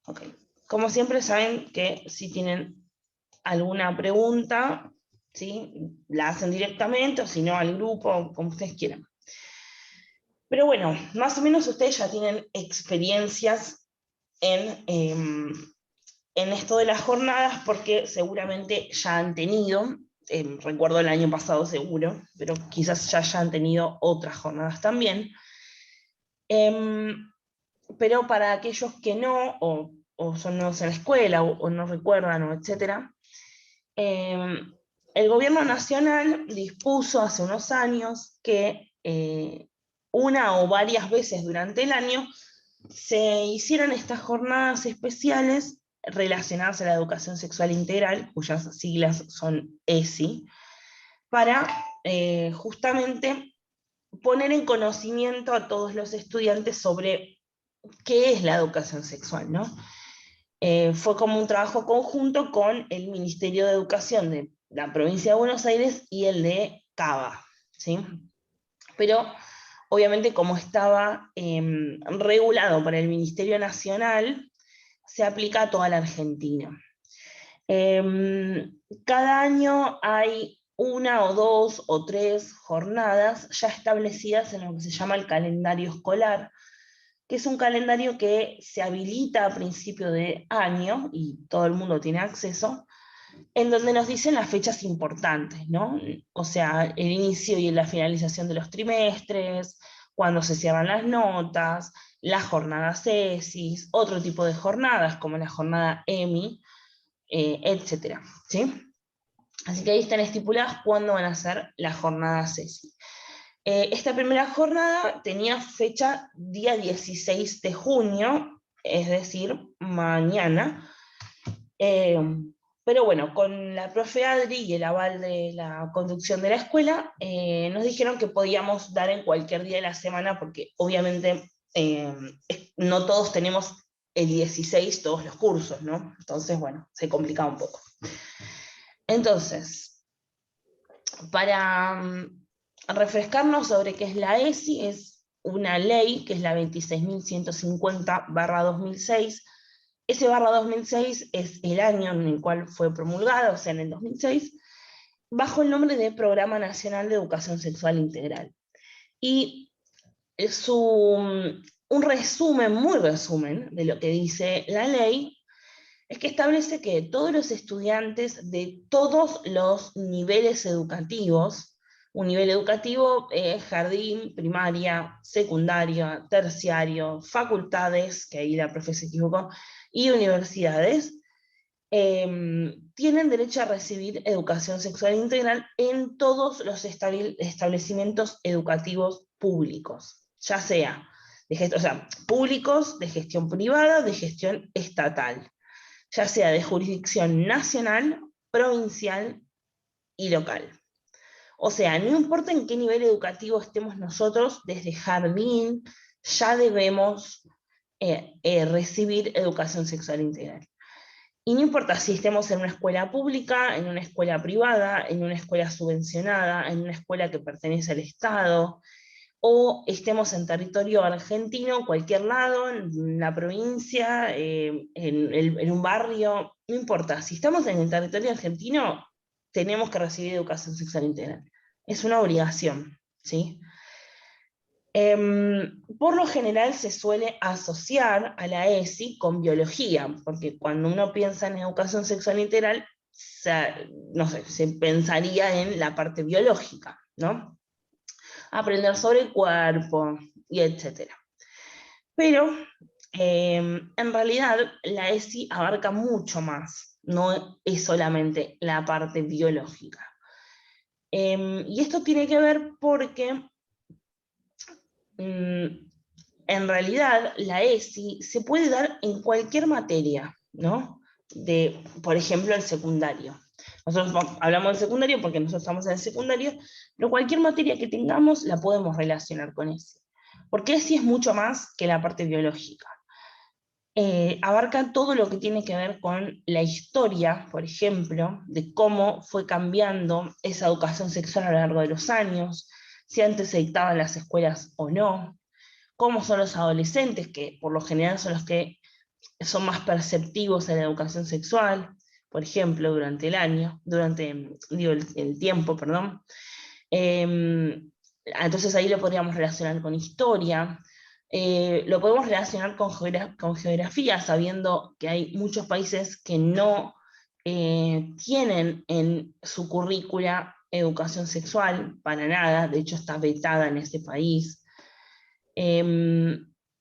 Ok. Como siempre saben que si tienen alguna pregunta, ¿sí? La hacen directamente o si no al grupo, como ustedes quieran. Pero bueno, más o menos ustedes ya tienen experiencias en esto de las jornadas porque seguramente ya han tenido, recuerdo el año pasado seguro, pero quizás ya hayan tenido otras jornadas también. Pero para aquellos que no, o son nuevos en la escuela, o no recuerdan, o etcétera, el gobierno nacional dispuso hace unos años que una o varias veces durante el año se hicieran estas jornadas especiales relacionadas a la educación sexual integral, cuyas siglas son ESI, para justamente poner en conocimiento a todos los estudiantes sobre qué es la educación sexual, ¿no? Fue como un trabajo conjunto con el Ministerio de Educación de la provincia de Buenos Aires y el de Cava, ¿sí? Pero obviamente como estaba regulado por el Ministerio Nacional, se aplica a toda la Argentina. Cada año hay una o dos o tres jornadas ya establecidas en lo que se llama el calendario escolar, que es un calendario que se habilita a principio de año y todo el mundo tiene acceso, en donde nos dicen las fechas importantes, ¿no? O sea, el inicio y la finalización de los trimestres, cuando se cierran las notas, las jornadas ESIS, otro tipo de jornadas como la jornada EMI, etcétera, ¿sí? Así que ahí están estipuladas cuándo van a ser las jornadas ESI. Esta primera jornada tenía fecha día 16 de junio, es decir, mañana. Eh, pero bueno, con la profe Adri y el aval de la conducción de la escuela, nos dijeron que podíamos dar en cualquier día de la semana, porque obviamente no todos tenemos el 16 todos los cursos, ¿no? Entonces, bueno, se complicaba un poco. Entonces, para refrescarnos sobre qué es la ESI, es una ley que es la 26.150/2006. Ese /2006 es el año en el cual fue promulgada, o sea, en el 2006, bajo el nombre de Programa Nacional de Educación Sexual Integral. Y un resumen, muy resumen, de lo que dice la ley, es que establece que todos los estudiantes de todos los niveles educativos, un nivel educativo jardín, primaria, secundaria, terciario, facultades, que ahí la profe se equivocó, y universidades, tienen derecho a recibir educación sexual integral en todos los establecimientos educativos públicos, ya sea, o sea, públicos, de gestión privada, de gestión estatal, ya sea de jurisdicción nacional, provincial y local. O sea, no importa en qué nivel educativo estemos nosotros, desde jardín ya debemos recibir educación sexual integral. Y no importa si estemos en una escuela pública, en una escuela privada, en una escuela subvencionada, en una escuela que pertenece al Estado, o estemos en territorio argentino, cualquier lado, en la provincia, en un barrio, no importa. Si estamos en el territorio argentino, tenemos que recibir educación sexual integral. Es una obligación, ¿sí? Por lo general se suele asociar a la ESI con biología, porque cuando uno piensa en educación sexual integral, no sé, se pensaría en la parte biológica, ¿no? Aprender sobre el cuerpo y etcétera. Pero en realidad la ESI abarca mucho más, no es solamente la parte biológica. Y esto tiene que ver porque en realidad la ESI se puede dar en cualquier materia, ¿no? Por ejemplo, el secundario. Nosotros hablamos del secundario porque nosotros estamos en el secundario, pero cualquier materia que tengamos la podemos relacionar con ESI. Porque ESI es mucho más que la parte biológica. Abarca todo lo que tiene que ver con la historia, por ejemplo, de cómo fue cambiando esa educación sexual a lo largo de los años, si antes se dictaba en las escuelas o no, cómo son los adolescentes, que por lo general son los que son más perceptivos en la educación sexual, por ejemplo, durante el año, digo, el tiempo, perdón. Entonces ahí lo podríamos relacionar con historia. Lo podemos relacionar con geografía, sabiendo que hay muchos países que no tienen en su currícula educación sexual, para nada, de hecho está vetada en ese país.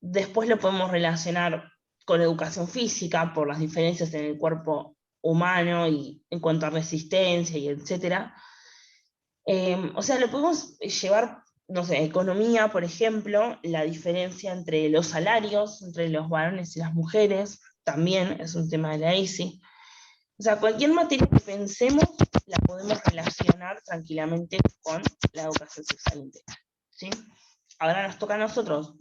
Después lo podemos relacionar con educación física, por las diferencias en el cuerpo humano y en cuanto a resistencia y etcétera. O sea, lo podemos llevar, no sé, economía, por ejemplo, la diferencia entre los salarios, entre los varones y las mujeres, también es un tema de la ESI. O sea, cualquier materia que pensemos la podemos relacionar tranquilamente con la educación sexual integral, ¿sí? Ahora nos toca a nosotros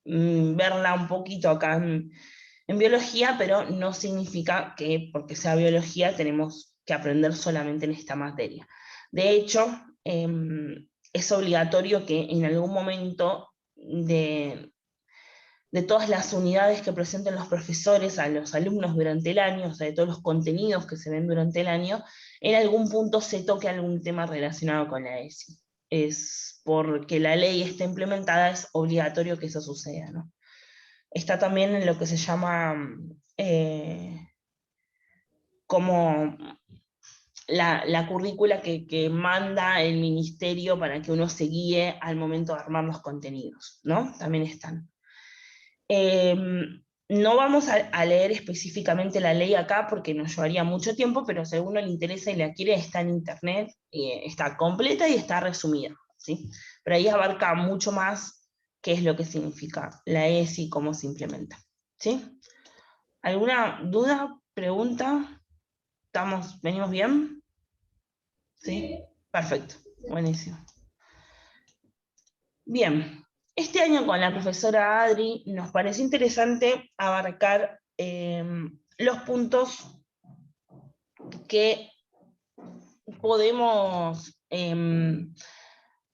verla un poquito acá en biología, pero no significa que porque sea biología tenemos que aprender solamente en esta materia. De hecho, es obligatorio que en algún momento de todas las unidades que presenten los profesores a los alumnos durante el año, o sea, de todos los contenidos que se ven durante el año, en algún punto se toque algún tema relacionado con la ESI. Es porque la ley está implementada, es obligatorio que eso suceda, ¿no? Está también en lo que se llama como la currícula que manda el ministerio para que uno se guíe al momento de armar los contenidos, ¿no? También están. No vamos a leer específicamente la ley acá porque nos llevaría mucho tiempo, pero si a uno le interesa y la quiere, está en internet, está completa y está resumida, ¿sí? Pero ahí abarca mucho más qué es lo que significa la ESI y cómo se implementa, ¿sí? ¿Alguna duda, pregunta? ¿Venimos bien? ¿Sí? Perfecto, buenísimo. Bien, este año con la profesora Adri nos pareció interesante abarcar los puntos que podemos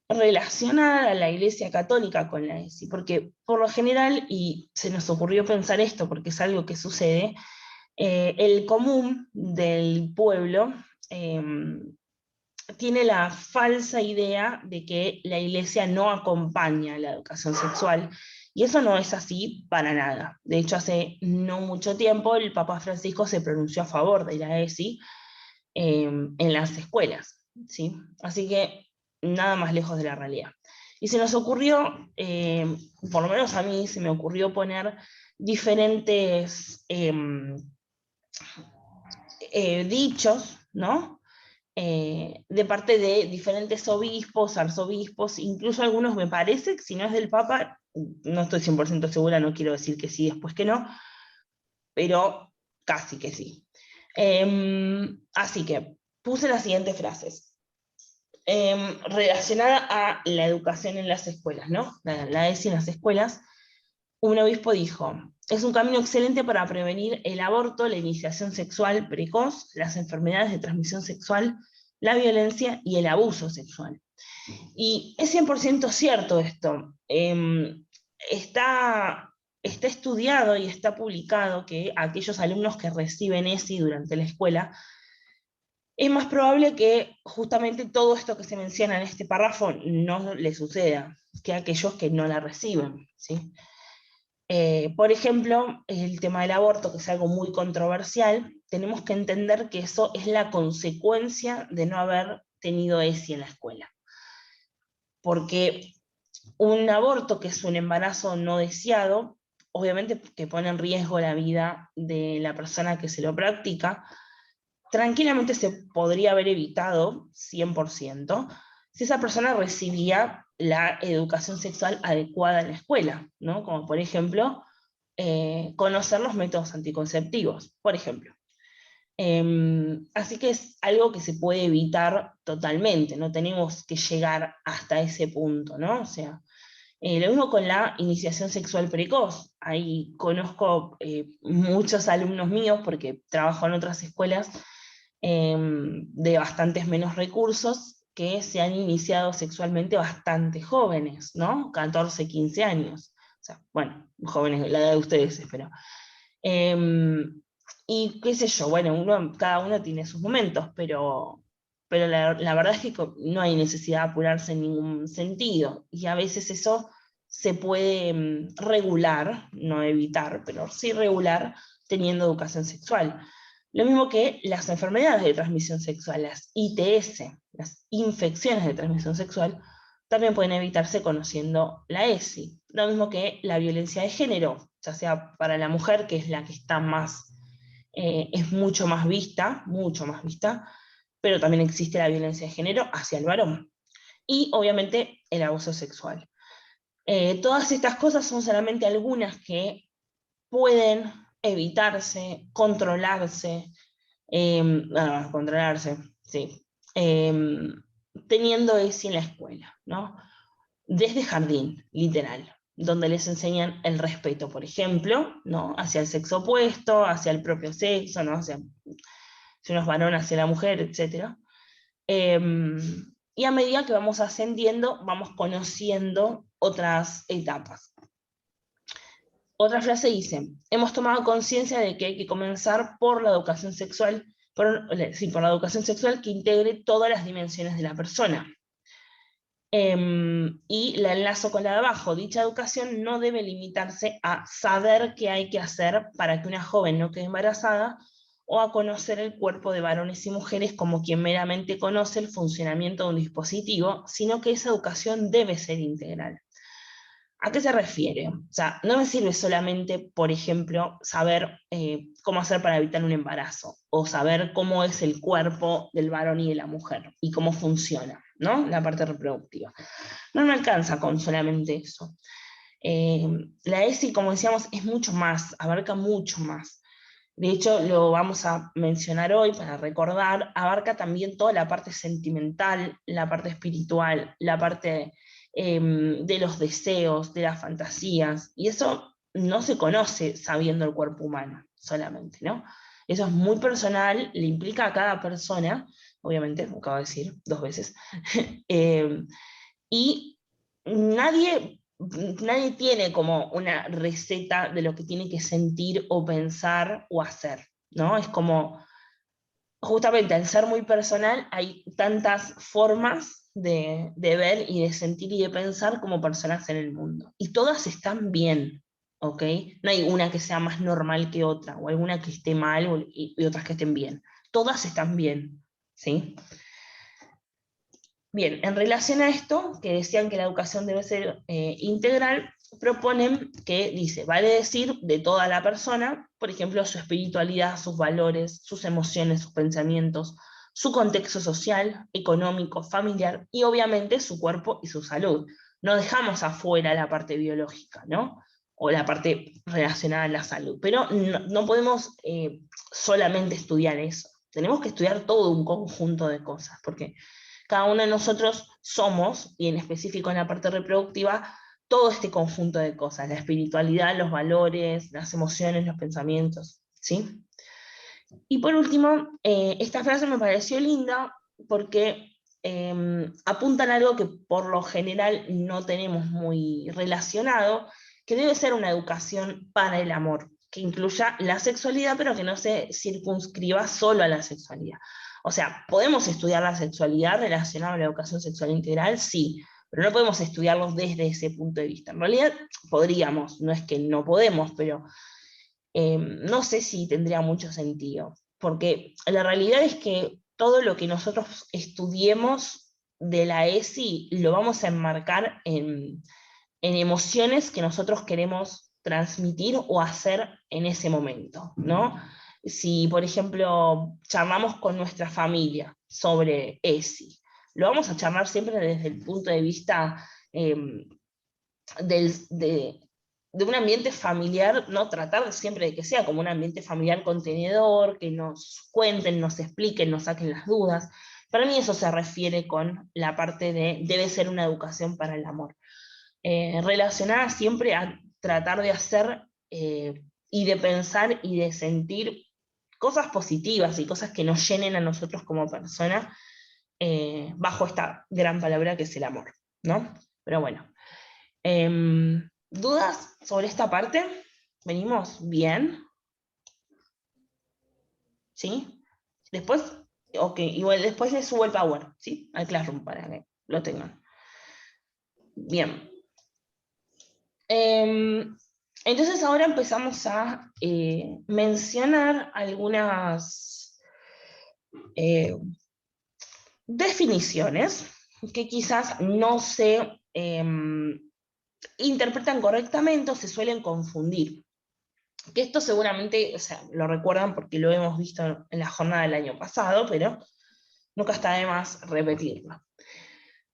relacionar a la Iglesia Católica con la ESI, porque por lo general, y se nos ocurrió pensar esto porque es algo que sucede, el común del pueblo tiene la falsa idea de que la Iglesia no acompaña la educación sexual, y eso no es así para nada. De hecho, hace no mucho tiempo el Papa Francisco se pronunció a favor de la ESI en las escuelas, ¿sí? Así que nada más lejos de la realidad. Y se nos ocurrió, por lo menos a mí se me ocurrió poner diferentes dichos, ¿no? De parte de diferentes obispos, arzobispos, incluso algunos me parece, si no es del Papa, no estoy 100% segura, no quiero decir que sí, después que no, pero casi que sí. Así que puse las siguientes frases. Relacionada a la educación en las escuelas, ¿no? La ESI en las escuelas, un obispo dijo, es un camino excelente para prevenir el aborto, la iniciación sexual precoz, las enfermedades de transmisión sexual, la violencia y el abuso sexual. Y es 100% cierto esto. Está estudiado y está publicado que aquellos alumnos que reciben ESI durante la escuela, es más probable que justamente todo esto que se menciona en este párrafo no le suceda que aquellos que no la reciben, ¿sí? Por ejemplo, el tema del aborto, que es algo muy controversial, tenemos que entender que eso es la consecuencia de no haber tenido ESI en la escuela. Porque un aborto, que es un embarazo no deseado, obviamente que pone en riesgo la vida de la persona que se lo practica, tranquilamente se podría haber evitado 100% si esa persona recibía la educación sexual adecuada en la escuela, ¿no? Como por ejemplo, conocer los métodos anticonceptivos, por ejemplo. Así que es algo que se puede evitar totalmente, no tenemos que llegar hasta ese punto, ¿no? O sea, lo mismo con la iniciación sexual precoz. Ahí conozco muchos alumnos míos, porque trabajo en otras escuelas de bastantes menos recursos, que se han iniciado sexualmente bastante jóvenes, ¿no? 14, 15 años. O sea, bueno, jóvenes, la edad de ustedes, espero. Y qué sé yo, bueno, cada uno tiene sus momentos, pero la verdad es que no hay necesidad de apurarse en ningún sentido. Y a veces eso se puede regular, no evitar, pero sí regular teniendo educación sexual. Lo mismo que las enfermedades de transmisión sexual, las ITS, las infecciones de transmisión sexual, también pueden evitarse conociendo la ESI. Lo mismo que la violencia de género, ya sea para la mujer, que es la que está más, es mucho más vista, pero también existe la violencia de género hacia el varón. Y obviamente el abuso sexual. Todas estas cosas son solamente algunas que pueden evitarse, controlarse, controlarse, sí, eh, teniendo ESI en la escuela, ¿no? Desde jardín, literal, donde les enseñan el respeto, por ejemplo, ¿no? Hacia el sexo opuesto, hacia el propio sexo, ¿no? Si uno es varón, hacia la mujer, etc. Y a medida que vamos ascendiendo, vamos conociendo otras etapas. Otra frase dice, hemos tomado conciencia de que hay que comenzar por la educación sexual, por la educación sexual que integre todas las dimensiones de la persona. Y la enlazo con la de abajo. Dicha educación no debe limitarse a saber qué hay que hacer para que una joven no quede embarazada o a conocer el cuerpo de varones y mujeres como quien meramente conoce el funcionamiento de un dispositivo, sino que esa educación debe ser integral. ¿A qué se refiere? O sea, no me sirve solamente, por ejemplo, saber cómo hacer para evitar un embarazo, o saber cómo es el cuerpo del varón y de la mujer, y cómo funciona, ¿no? La parte reproductiva. No me alcanza con solamente eso. La ESI, como decíamos, es mucho más, abarca mucho más. De hecho, lo vamos a mencionar hoy para recordar, abarca también toda la parte sentimental, la parte espiritual, la parte de los deseos, de las fantasías, y eso no se conoce sabiendo el cuerpo humano solamente, ¿no? Eso es muy personal, le implica a cada persona, obviamente, lo acabo de decir 2 veces, y nadie tiene como una receta de lo que tiene que sentir o pensar o hacer, ¿no? Es como, justamente al ser muy personal, hay tantas formas de ver y de sentir y de pensar como personas en el mundo. Y todas están bien, ¿ok? No hay una que sea más normal que otra, o alguna que esté mal y otras que estén bien. Todas están bien, ¿sí? Bien, en relación a esto, que decían que la educación debe ser integral, proponen que dice, vale decir, de toda la persona, por ejemplo, su espiritualidad, sus valores, sus emociones, sus pensamientos, su contexto social, económico, familiar y obviamente su cuerpo y su salud. No dejamos afuera la parte biológica, ¿no? O la parte relacionada a la salud, pero no podemos solamente estudiar eso. Tenemos que estudiar todo un conjunto de cosas, porque cada uno de nosotros somos, y en específico en la parte reproductiva, todo este conjunto de cosas, la espiritualidad, los valores, las emociones, los pensamientos, ¿sí? Y por último, esta frase me pareció linda porque apuntan a algo que por lo general no tenemos muy relacionado, que debe ser una educación para el amor, que incluya la sexualidad, pero que no se circunscriba solo a la sexualidad. O sea, ¿podemos estudiar la sexualidad relacionada a la educación sexual integral? Sí, pero no podemos estudiarlo desde ese punto de vista. En realidad podríamos, no es que no podemos, pero no sé si tendría mucho sentido, porque la realidad es que todo lo que nosotros estudiemos de la ESI lo vamos a enmarcar en emociones que nosotros queremos transmitir o hacer en ese momento, ¿no? Si, por ejemplo, charlamos con nuestra familia sobre ESI, lo vamos a charlar siempre desde el punto de vista del, de un ambiente familiar, no tratar siempre de que sea como un ambiente familiar contenedor, que nos cuenten, nos expliquen, nos saquen las dudas. Para mí eso se refiere con la parte de debe ser una educación para el amor, relacionada siempre a tratar de hacer y de pensar y de sentir cosas positivas y cosas que nos llenen a nosotros como personas bajo esta gran palabra que es el amor, ¿no? Pero bueno. ¿Dudas sobre esta parte? ¿Venimos bien? ¿sí? Después, ok, igual después le subo el power, ¿sí? Al Classroom para que lo tengan. Bien. Entonces ahora empezamos a mencionar algunas definiciones que quizás no se interpretan correctamente o se suelen confundir. Que esto seguramente, o sea, lo recuerdan porque lo hemos visto en la jornada del año pasado, pero nunca está de más repetirlo.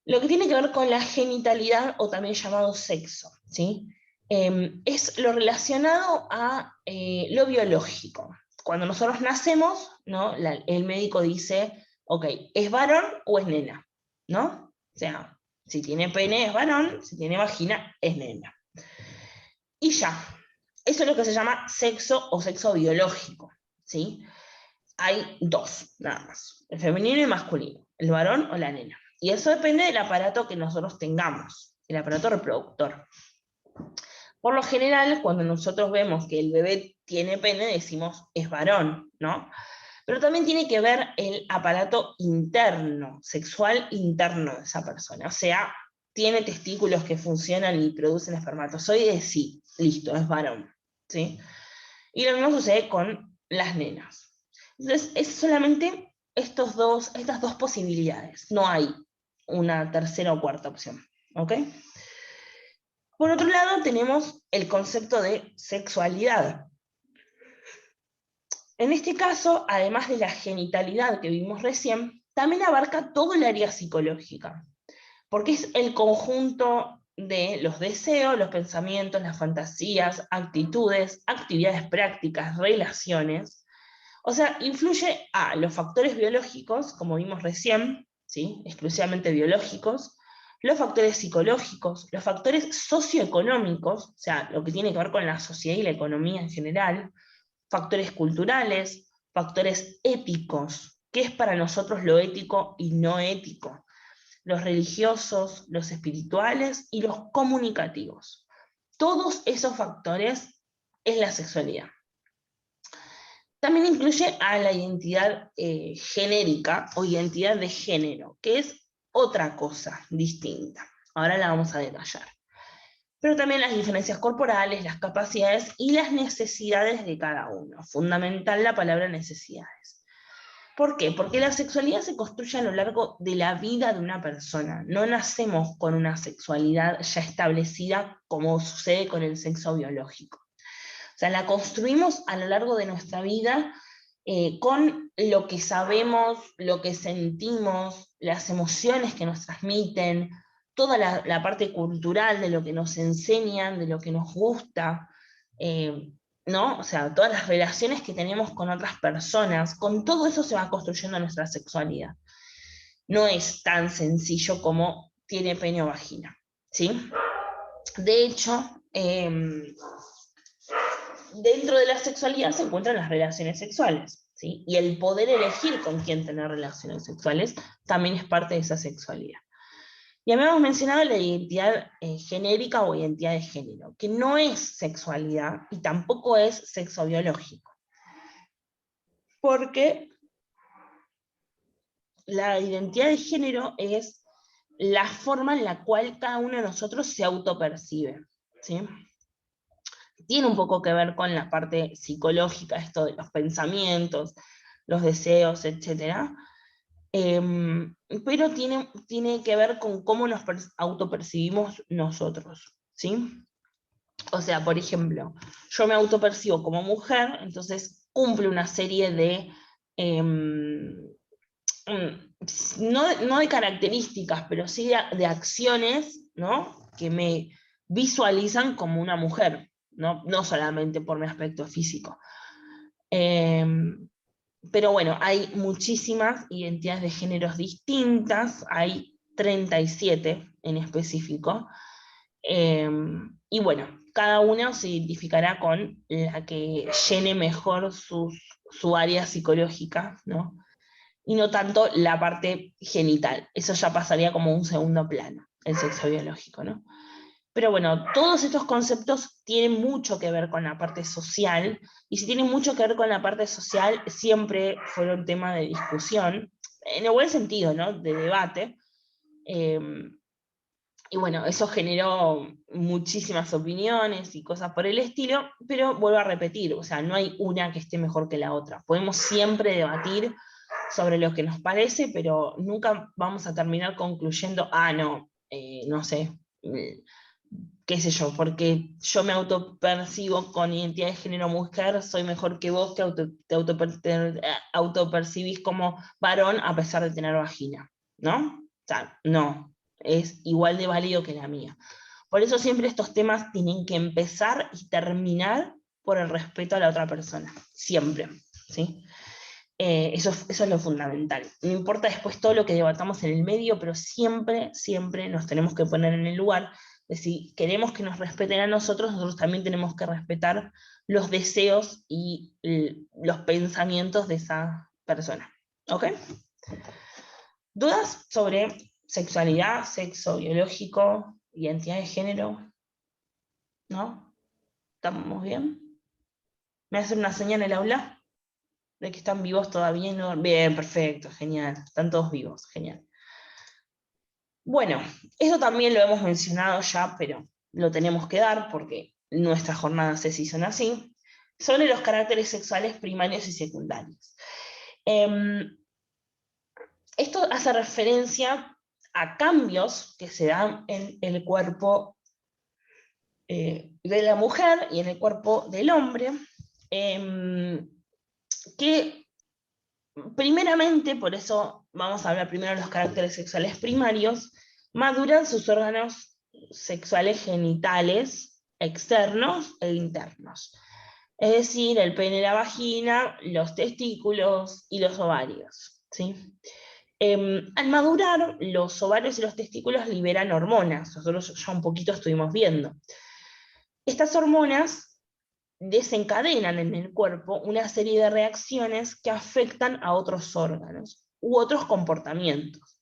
Lo que tiene que ver con la genitalidad o también llamado sexo, ¿sí? Es lo relacionado a lo biológico. Cuando nosotros nacemos, ¿no? El médico dice, ok, ¿es varón o es nena? ¿No? O sea, si tiene pene es varón, si tiene vagina es nena. Y ya, eso es lo que se llama sexo o sexo biológico, ¿sí? Hay dos, nada más, el femenino y el masculino, el varón o la nena. Y eso depende del aparato que nosotros tengamos, el aparato reproductor. Por lo general, cuando nosotros vemos que el bebé tiene pene, decimos es varón, ¿no? Pero también tiene que ver el aparato interno, sexual interno de esa persona. O sea, tiene testículos que funcionan y producen espermatozoides, sí, listo, es varón, ¿sí? Y lo mismo sucede con las nenas. Entonces, es solamente estas dos posibilidades. No hay una tercera o cuarta opción. ¿Ok? Por otro lado, tenemos el concepto de sexualidad. En este caso, además de la genitalidad que vimos recién, también abarca todo el área psicológica, porque es el conjunto de los deseos, los pensamientos, las fantasías, actitudes, actividades prácticas, relaciones. O sea, influye a los factores biológicos, como vimos recién, ¿sí? Exclusivamente biológicos, los factores psicológicos, los factores socioeconómicos, o sea, lo que tiene que ver con la sociedad y la economía en general, factores culturales, factores éticos, qué es para nosotros lo ético y no ético, los religiosos, los espirituales y los comunicativos. Todos esos factores es la sexualidad. También incluye a la identidad genérica o identidad de género, que es otra cosa distinta. Ahora la vamos a detallar. Pero también las diferencias corporales, las capacidades y las necesidades de cada uno. Fundamental la palabra necesidades. ¿Por qué? Porque la sexualidad se construye a lo largo de la vida de una persona. No nacemos con una sexualidad ya establecida como sucede con el sexo biológico. O sea, la construimos a lo largo de nuestra vida con lo que sabemos, lo que sentimos, las emociones que nos transmiten, toda la parte cultural de lo que nos enseñan, de lo que nos gusta, ¿no? O sea, todas las relaciones que tenemos con otras personas, con todo eso se va construyendo nuestra sexualidad. No es tan sencillo como tiene pene o vagina, ¿sí? De hecho, dentro de la sexualidad se encuentran las relaciones sexuales, ¿sí? Y el poder elegir con quién tener relaciones sexuales también es parte de esa sexualidad. Ya habíamos mencionado la identidad genérica o identidad de género, que no es sexualidad y tampoco es sexo biológico. Porque la identidad de género es la forma en la cual cada uno de nosotros se autopercibe, ¿sí? Tiene un poco que ver con la parte psicológica, esto de los pensamientos, los deseos, etc. Pero tiene que ver con cómo nos autopercibimos nosotros, ¿sí? O sea, por ejemplo, yo me autopercibo como mujer, entonces cumple una serie de, no de características, pero sí de acciones, ¿no? Que me visualizan como una mujer, no solamente por mi aspecto físico. Pero bueno, hay muchísimas identidades de géneros distintas, hay 37 en específico, y bueno, cada uno se identificará con la que llene mejor su área psicológica, ¿no? Y no tanto la parte genital, eso ya pasaría como un segundo plano, el sexo biológico, ¿no? Pero bueno, todos estos conceptos tienen mucho que ver con la parte social, y si tienen mucho que ver con la parte social, siempre fueron tema de discusión, en el buen sentido, ¿no? De debate. Eh, y bueno, eso generó muchísimas opiniones y cosas por el estilo, pero vuelvo a repetir, o sea, no hay una que esté mejor que la otra. Podemos siempre debatir sobre lo que nos parece, pero nunca vamos a terminar concluyendo, no, no sé, qué sé yo, porque yo me autopercibo con identidad de género mujer, soy mejor que vos que te autopercibís como varón a pesar de tener vagina, ¿no? O sea, no, es igual de válido que la mía. Por eso siempre estos temas tienen que empezar y terminar por el respeto a la otra persona, siempre, ¿sí? Eso es lo fundamental. No importa después todo lo que debatamos en el medio, pero siempre, siempre nos tenemos que poner en el lugar de si queremos que nos respeten a nosotros, nosotros también tenemos que respetar los deseos y los pensamientos de esa persona. ¿Ok? ¿Dudas sobre sexualidad, sexo biológico, identidad de género? ¿No? ¿Estamos bien? ¿Me hacen una señal en el aula? De que están vivos todavía. No. Bien, perfecto, genial. Están todos vivos, genial. Bueno, eso también lo hemos mencionado ya, pero lo tenemos que dar porque nuestras jornadas se son así, sobre los caracteres sexuales primarios y secundarios. Esto hace referencia a cambios que se dan en el cuerpo de la mujer y en el cuerpo del hombre, que primeramente, por eso vamos a hablar primero de los caracteres sexuales primarios, maduran sus órganos sexuales genitales externos e internos. Es decir, el pene y la vagina, los testículos y los ovarios. ¿Sí? Al madurar, los ovarios y los testículos liberan hormonas. Nosotros ya un poquito estuvimos viendo. Estas hormonas desencadenan en el cuerpo una serie de reacciones que afectan a otros órganos u otros comportamientos.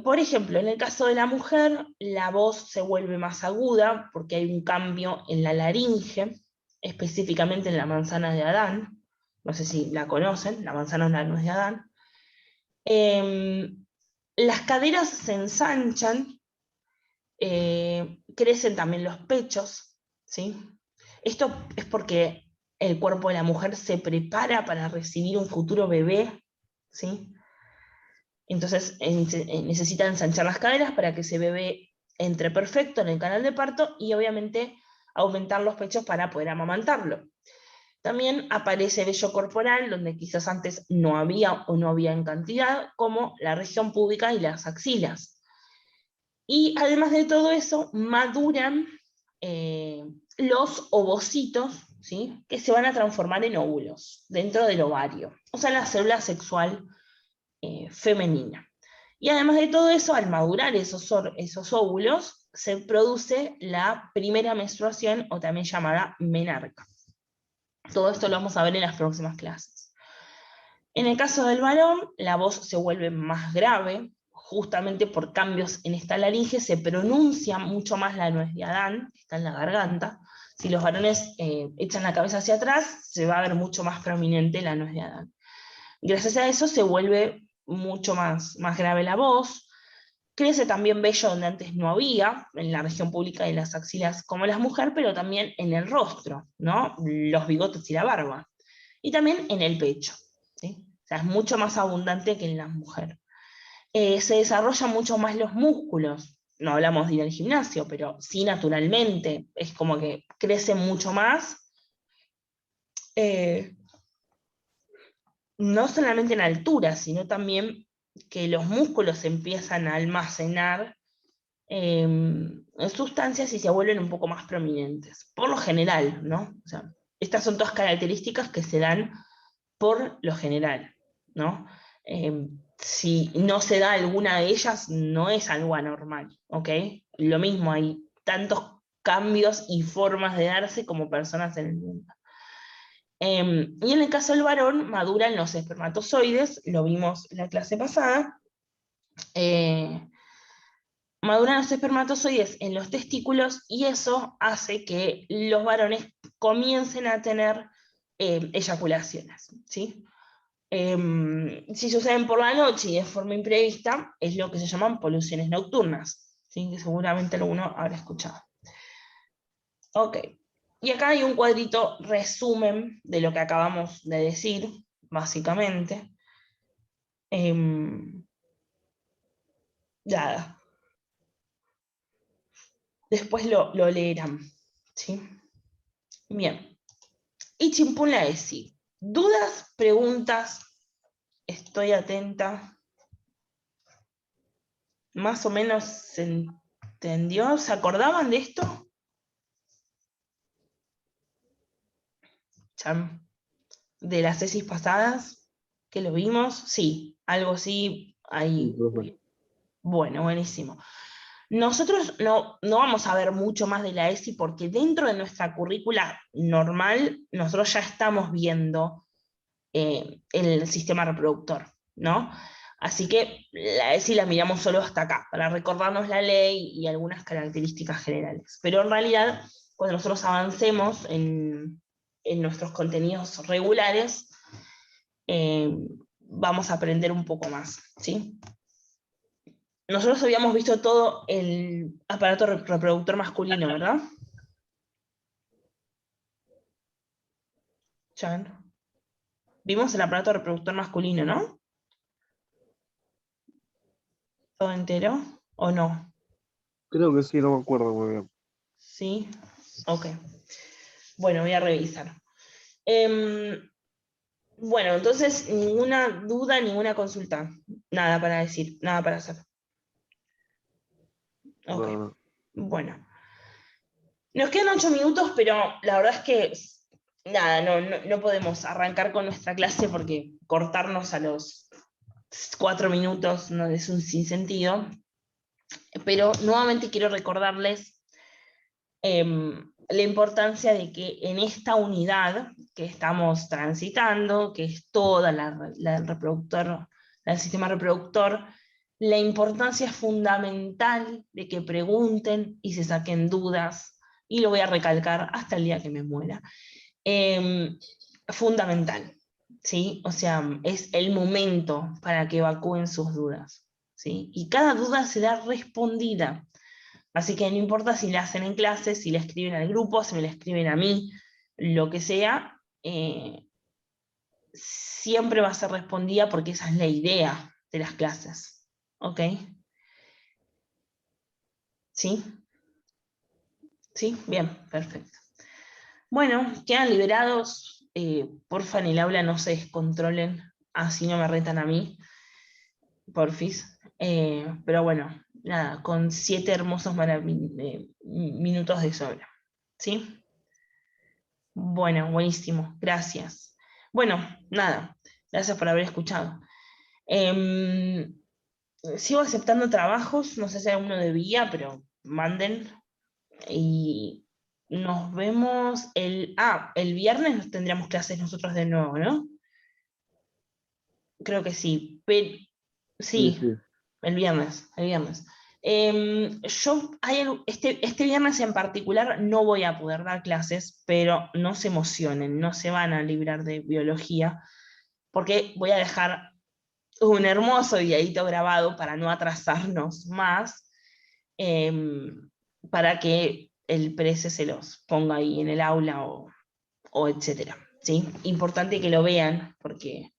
Por ejemplo, en el caso de la mujer, la voz se vuelve más aguda porque hay un cambio en la laringe, específicamente en la manzana de Adán. No sé si la conocen, la manzana es la nuez de Adán. Las caderas se ensanchan, crecen también los pechos, ¿sí? Esto es porque el cuerpo de la mujer se prepara para recibir un futuro bebé, ¿sí? Entonces necesita ensanchar las caderas para que ese bebé entre perfecto en el canal de parto y obviamente aumentar los pechos para poder amamantarlo. También aparece vello corporal, donde quizás antes no había o no había en cantidad, como la región púbica y las axilas. Y además de todo eso, maduran los ovocitos, ¿sí? Que se van a transformar en óvulos dentro del ovario, o sea, la célula sexual femenina. Y además de todo eso, al madurar esos óvulos, se produce la primera menstruación, o también llamada menarca. Todo esto lo vamos a ver en las próximas clases. En el caso del varón, la voz se vuelve más grave, justamente por cambios en esta laringe, se pronuncia mucho más la nuez de Adán, que está en la garganta. Si los varones echan la cabeza hacia atrás, se va a ver mucho más prominente la nuez de Adán. Gracias a eso se vuelve mucho más grave la voz. Crece también vello donde antes no había, en la región pública de las axilas como las mujeres, pero también en el rostro, ¿no? Los bigotes y la barba. Y también en el pecho, ¿sí? O sea, es mucho más abundante que en las mujeres. Se desarrollan mucho más los músculos. No hablamos de ir al gimnasio, pero sí naturalmente. Es como que crecen mucho más. No solamente en altura, sino también que los músculos empiezan a almacenar sustancias y se vuelven un poco más prominentes, por lo general, ¿no? O sea, estas son todas características que se dan por lo general, ¿no? Si no se da alguna de ellas, no es algo anormal, ¿ok? Lo mismo, hay tantos cambios y formas de darse como personas en el mundo. Y en el caso del varón, maduran los espermatozoides, lo vimos en la clase pasada, maduran los espermatozoides en los testículos y eso hace que los varones comiencen a tener eyaculaciones, ¿sí? Si suceden por la noche y de forma imprevista, es lo que se llaman poluciones nocturnas, ¿sí? Que seguramente alguno habrá escuchado. Ok, y acá hay un cuadrito resumen de lo que acabamos de decir, básicamente. Nada, después lo leerán, ¿sí? Bien, y chimpún la ESI. ¿Dudas, preguntas? Estoy atenta. ¿Más o menos se entendió? ¿Se acordaban de esto? Cham. ¿De las tesis pasadas? ¿Que lo vimos? Sí, algo sí, Sí, ahí. profe. Bueno, buenísimo. Nosotros no vamos a ver mucho más de la ESI porque dentro de nuestra currícula normal nosotros ya estamos viendo el sistema reproductor, ¿no? Así que la ESI la miramos solo hasta acá, para recordarnos la ley y algunas características generales. Pero en realidad, cuando nosotros avancemos en nuestros contenidos regulares, eh, vamos a aprender un poco más, ¿sí? Nosotros habíamos visto todo el aparato reproductor masculino, ¿verdad? Chan. Vimos el aparato reproductor masculino, ¿no? ¿Todo entero? ¿O no? Creo que sí, no me acuerdo muy bien. Sí. Ok. Bueno, voy a revisar. Em, bueno, entonces, ninguna duda, ninguna consulta. Nada para decir, nada para hacer. Ok. No, no. Bueno. Nos quedan 8 minutos, pero la verdad es que nada, no podemos arrancar con nuestra clase porque cortarnos a los 4 minutos no es un sinsentido. Pero nuevamente quiero recordarles la importancia de que en esta unidad que estamos transitando, que es toda la reproductor, el sistema reproductor, la importancia es fundamental de que pregunten y se saquen dudas, y lo voy a recalcar hasta el día que me muera. Eh, Fundamental, ¿sí? O sea, es el momento para que evacúen sus dudas, ¿sí? Y cada duda será respondida. Así que no importa si la hacen en clase, si la escriben al grupo, si me la escriben a mí, lo que sea, siempre va a ser respondida porque esa es la idea de las clases. ¿Ok? ¿Sí? ¿Sí? Bien, perfecto. Bueno, quedan liberados. Porfa, en el aula no se descontrolen, así no me retan a mí, porfis. Pero bueno, nada, con 7 hermosos minutos de sobra. ¿Sí? Bueno, buenísimo, gracias. Bueno, nada, gracias por haber escuchado. Em, Sigo aceptando trabajos, no sé si alguno debía, pero manden. Y nos vemos el viernes nos tendríamos clases nosotros de nuevo, ¿no? Creo que sí, pero Sí, sí, sí. el viernes. Este viernes en particular no voy a poder dar clases, pero no se emocionen, no se van a librar de biología, porque voy a dejar un hermoso videíto grabado para no atrasarnos más, para que el prece se los ponga ahí en el aula o etcétera. ¿Sí? Importante que lo vean, porque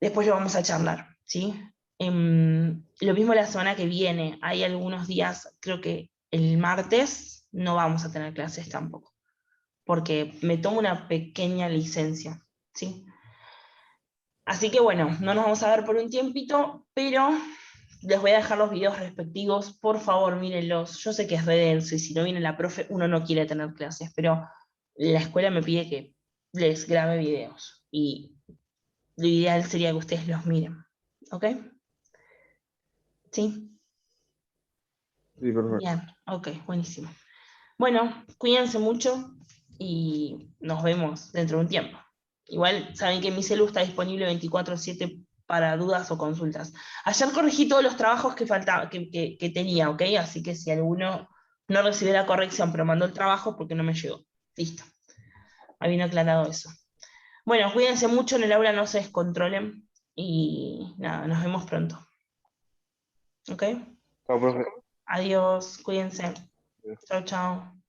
después lo vamos a charlar, ¿sí? Lo mismo la semana que viene, hay algunos días, creo que el martes no vamos a tener clases tampoco, porque me tomo una pequeña licencia, ¿sí? Así que bueno, no nos vamos a ver por un tiempito, pero les voy a dejar los videos respectivos, por favor mírenlos. Yo sé que es re denso y si no viene la profe, uno no quiere tener clases, pero la escuela me pide que les grabe videos y lo ideal sería que ustedes los miren. ¿Ok? ¿Sí? Sí, perfecto. Bien, ok, buenísimo. Bueno, cuídense mucho y nos vemos dentro de un tiempo. Igual saben que mi celu está disponible 24/7 para dudas o consultas. Ayer corregí todos los trabajos que faltaba, que tenía, ¿ok? Así que si alguno no recibió la corrección, pero mandó el trabajo, porque no me llegó. Listo. Habiendo aclarado eso. Bueno, cuídense mucho en el aula, no se descontrolen. Y nada, nos vemos pronto. ¿Ok? Chao, profe. Adiós, cuídense. Chao, chao.